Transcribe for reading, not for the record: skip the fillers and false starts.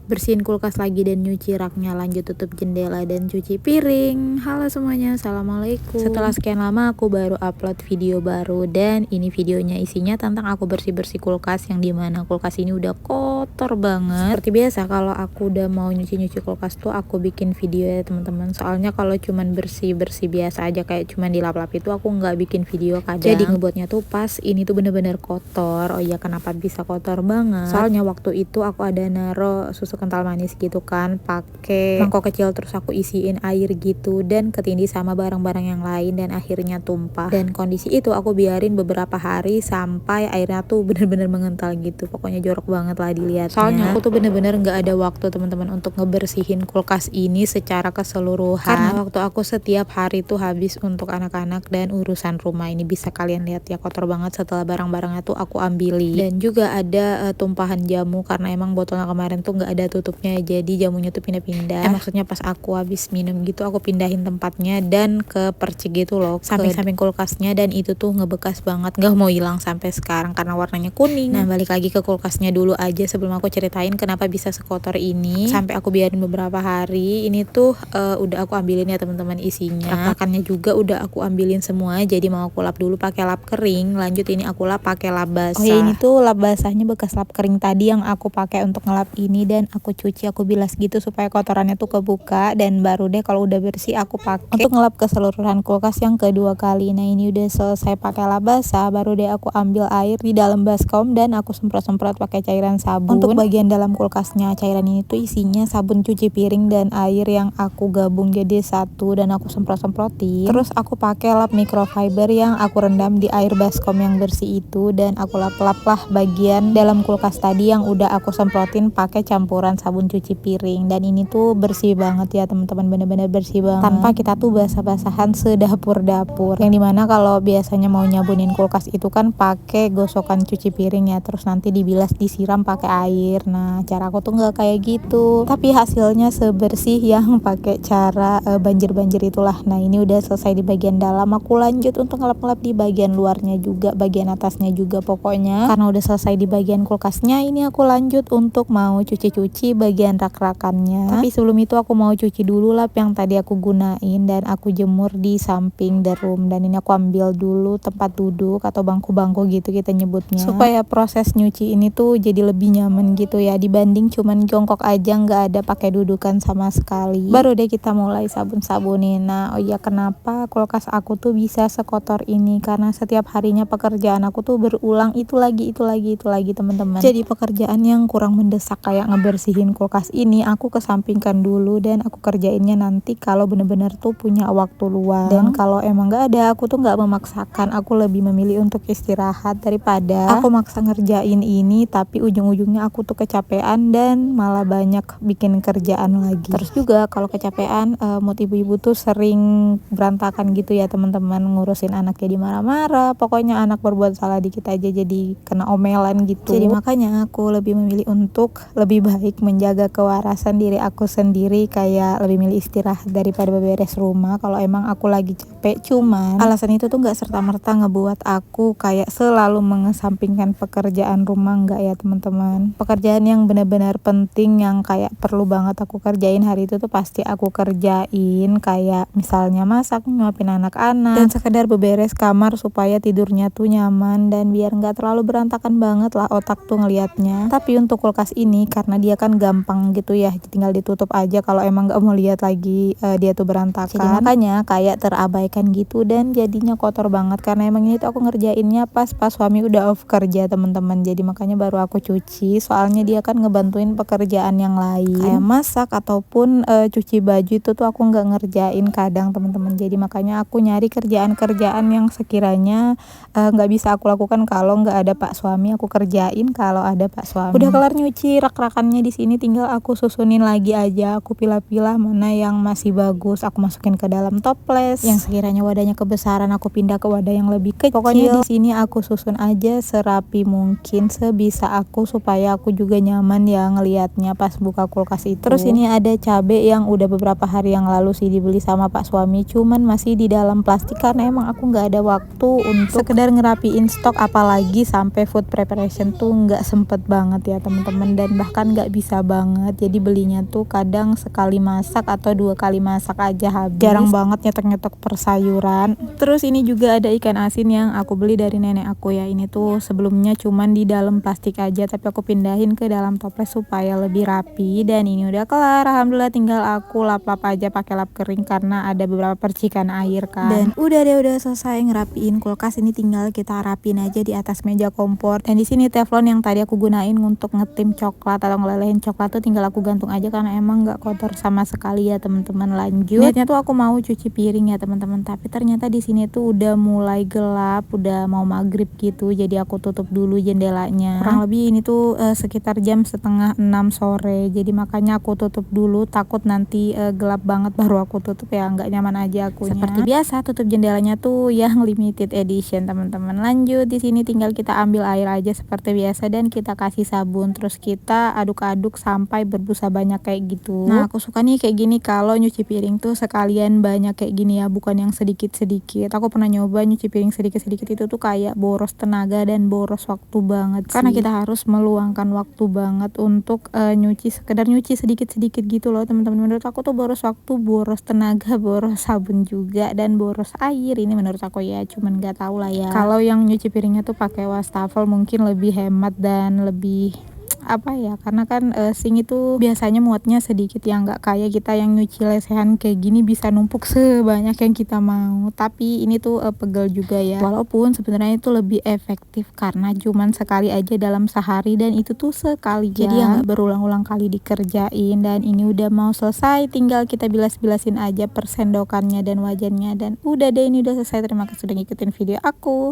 bersihin kulkas lagi dan nyuci raknya, lanjut tutup jendela dan cuci piring. Halo semuanya, assalamualaikum. Setelah sekian lama aku baru upload video baru, dan ini videonya isinya tentang aku bersih-bersih kulkas, yang dimana kulkas ini udah kotor banget. Seperti biasa kalau aku udah mau nyuci-nyuci kulkas tuh aku bikin video ya teman-teman. Soalnya kalau cuman bersih-bersih biasa aja kayak cuman dilap-lap itu aku nggak bikin video kadang. Jadi ngebuatnya tuh pas ini tuh bener-bener kotor. Oh iya, kenapa bisa kotor banget? Soalnya waktu itu aku ada naro susu kental manis gitu kan, pakai mangkok kecil, terus aku isiin air gitu dan ketindih sama barang-barang yang lain dan akhirnya tumpah. Dan kondisi itu aku biarin beberapa hari sampai airnya tuh bener-bener mengental gitu. Pokoknya jorok banget lah dilihatnya. Soalnya aku tuh bener-bener nggak ada waktu teman-teman untuk ngebersihin kulkas ini secara keseluruhan. Karena waktu aku setiap hari tuh habis untuk anak-anak dan urusan rumah. Ini bisa kalian lihat ya, kotor banget setelah barang-barangnya tuh aku ambilin. Dan juga ada tumpahan jamu karena emang botolnya kemarin tuh nggak ada tutupnya, jadi jamunya tuh pindah-pindah. Maksudnya pas aku habis minum gitu aku pindahin tempatnya dan ke perci gitu loh, samping-samping kulkasnya, dan itu tuh ngebekas banget, nggak mau hilang sampai sekarang karena warnanya kuning. Nah balik lagi ke kulkasnya dulu aja sebelum aku ceritain kenapa bisa sekotor ini sampai aku biarin beberapa hari. Ini tuh udah aku ambilin ya teman-teman isinya. Rak-rakannya juga udah aku ambilin semua, jadi mau aku lap dulu pakai lap kering, lanjut ini aku lap pakai lap basah. Oh ya, ini tuh lap basahnya bekas lap kering tadi yang aku pakai untuk ngelap ini, dan aku cuci, aku bilas gitu supaya kotorannya tuh kebuka, dan baru deh kalau udah bersih aku pakai untuk ngelap keseluruhan kulkas yang kedua kali. Nah ini udah selesai pakai lap basah, baru deh aku ambil air di dalam baskom dan aku semprot-semprot pakai cairan sabun. Untuk bagian dalam kulkasnya, cairan ini tuh isinya sabun cuci piring dan air yang aku gabung jadi satu dan aku semprot-semprotin. Terus aku pakai lap microfiber yang aku rendam di air baskom yang bersih itu, dan aku lap-lap lah bagian dalam kulkas tadi yang udah aku semprotin pakai campuran sabun cuci piring. Dan ini tuh bersih banget ya teman-teman, bener-bener bersih banget tanpa kita tuh basah-basahan sedapur-dapur, yang dimana kalau biasanya mau nyabunin kulkas itu kan pakai gosokan cuci piring ya, terus nanti dibilas disiram pakai air. Nah cara aku tuh nggak kayak gitu, tapi hasilnya sebersih yang pakai cara banjir-banjir itulah. Nah ini udah selesai di bagian dalam, aku lanjut untuk ngelap-ngelap di bagian luarnya juga, bagian atasnya juga. Pokoknya karena udah selesai di bagian kulkasnya, ini aku lanjut untuk mau cuci-cuci bagian rak-rakannya. Tapi sebelum itu aku mau cuci dulu lap yang tadi aku gunain dan aku jemur di samping the room. Dan ini aku ambil dulu tempat duduk atau bangku-bangku gitu kita nyebutnya, supaya proses nyuci ini tuh jadi lebih nyaman gitu ya, dibanding cuman jongkok aja nggak ada pakai dudukan sama sekali. Baru deh kita mulai sabun-sabunin. Nah oh iya, kenapa kulkas aku tuh bisa sekotor ini? Karena setiap harinya pekerjaan aku tuh berulang, itu lagi teman-teman. Jadi pekerjaan yang kurang mendesak kayak ngebersihin kulkas ini aku kesampingkan dulu, dan aku kerjainnya nanti kalau bener-bener tuh punya waktu luang. Dan kalau emang nggak ada, aku tuh nggak memaksakan, aku lebih memilih untuk istirahat daripada aku maksa ngerjain ini tapi ujung-ujungnya aku tuh kecapean dan malah banyak bikin kerjaan lagi. Terus juga kalau kecapean, mood ibu-ibu tuh sering berantakan gitu ya teman-teman, ngurusin anak jadi marah-marah, pokoknya anak berbuat salah dikit aja jadi kena omelan gitu. Jadi makanya aku lebih memilih untuk lebih baik menjaga kewarasan diri aku sendiri, kayak lebih milih istirahat daripada beberes rumah kalau emang aku lagi capek. Cuman alasan itu tuh nggak serta-merta ngebuat aku kayak selalu mengesampingkan pekerjaan rumah, nggak ya teman-teman. Pekerjaan yang benar-benar penting yang kayak perlu banget aku kerjain hari itu tuh pasti aku kerjain, kayak misalnya masak, nyuapin anak-anak, dan sekedar beberes kamar supaya tidurnya tuh nyaman dan biar nggak terlalu berantakan banget lah otak tuh ngelihatnya. Tapi untuk kulkas ini karena dia kan gampang gitu ya, tinggal ditutup aja kalau emang nggak mau lihat lagi dia tuh berantakan. Jadi makanya kayak terabaikan gitu dan jadinya kotor banget, karena emang ini tuh aku ngerjainnya pas suami udah off kerja teman-teman. Jadi makanya baru aku cuci, soalnya dia kan ngebantuin pekerjaan yang lain kayak masak ataupun cuci baju itu tuh aku nggak ngerjain kadang teman-teman. Jadi makanya aku nyari kerjaan-kerjaan yang sekiranya nggak bisa aku lakukan kalau nggak ada Pak suami, aku kerjain kalau ada Pak suami. Udah kelar nyuci rak-rakannya di sini, tinggal aku susunin lagi aja. Aku pilah-pilah mana yang masih bagus, aku masukin ke dalam toples. Yang sekiranya wadahnya kebesaran aku pindah ke wadah yang lebih kecil. Pokoknya di sini aku susun aja serapi mungkin sebisa aku supaya aku juga nyaman ya ngelihatnya pas buka kulkas itu. Terus ini ada cabai yang udah beberapa hari yang lalu sih dibeli sama Pak suami, cuman masih di dalam plastik karena emang aku nggak ada waktu untuk sekedar ngerapiin stok, apalagi sampai food preparation tuh nggak sempet banget ya teman-teman, dan bahkan nggak bisa banget, jadi belinya tuh kadang sekali masak atau 2 kali masak aja habis. Jarang banget nyetok-nyetok persayuran. Terus ini juga ada ikan asin yang aku beli dari nenek aku ya. Ini tuh sebelumnya cuman di dalam plastik aja, tapi aku pindahin ke dalam toples supaya lebih rapi. Dan ini udah kelar, alhamdulillah, tinggal aku lap-lap aja pakai lap kering karena ada beberapa percikan air kan. Dan udah selesai ngerapiin kulkas. Ini tinggal kita rapin aja di atas meja kompor. Dan di sini teflon yang tadi aku gunain untuk ngetim coklat atau ngelelehin coklat tuh tinggal aku gantung aja karena emang nggak kotor sama sekali ya teman-teman. Lanjut, niatnya tuh aku mau cuci piring ya teman-teman, tapi ternyata di sini tuh udah mulai gelap, udah mau maghrib gitu, jadi aku tutup dulu jendelanya. Kurang lebih ini tuh sekitar jam setengah 6 sore, jadi makanya aku tutup dulu, takut nanti gelap banget baru aku tutup ya, nggak nyaman aja akunya. Seperti biasa tutup jendelanya tuh yang limited edition teman-teman. Lanjut, di sini tinggal kita ambil air aja seperti biasa dan kita kasih sabun, terus kita aduk-aduk sampai berbusa banyak kayak gitu. Nah, aku suka nih kayak gini kalau nyuci piring tuh sekalian banyak kayak gini ya, bukan yang sedikit-sedikit. Aku pernah nyoba nyuci piring sedikit-sedikit itu tuh kayak boros tenaga dan boros waktu banget sih. Karena kita harus meluangkan waktu banget untuk sekedar nyuci sedikit-sedikit gitu loh teman-teman. Menurut aku tuh boros waktu, boros tenaga, boros sabun juga, dan boros air. Ini menurut aku ya, cuman nggak tahu lah ya. Kalau yang nyuci piringnya tuh pakai wastafel mungkin lebih hemat dan lebih apa ya, karena kan sink itu biasanya muatnya sedikit ya, nggak kayak kita yang nyuci lesehan kayak gini bisa numpuk sebanyak yang kita mau. Tapi ini tuh pegel juga ya, walaupun sebenarnya itu lebih efektif karena cuman sekali aja dalam sehari, dan itu tuh sekali jadi ya nggak berulang-ulang kali dikerjain. Dan ini udah mau selesai, tinggal kita bilas-bilasin aja persendokannya dan wajannya, dan udah deh, ini udah selesai. Terima kasih sudah ngikutin video aku.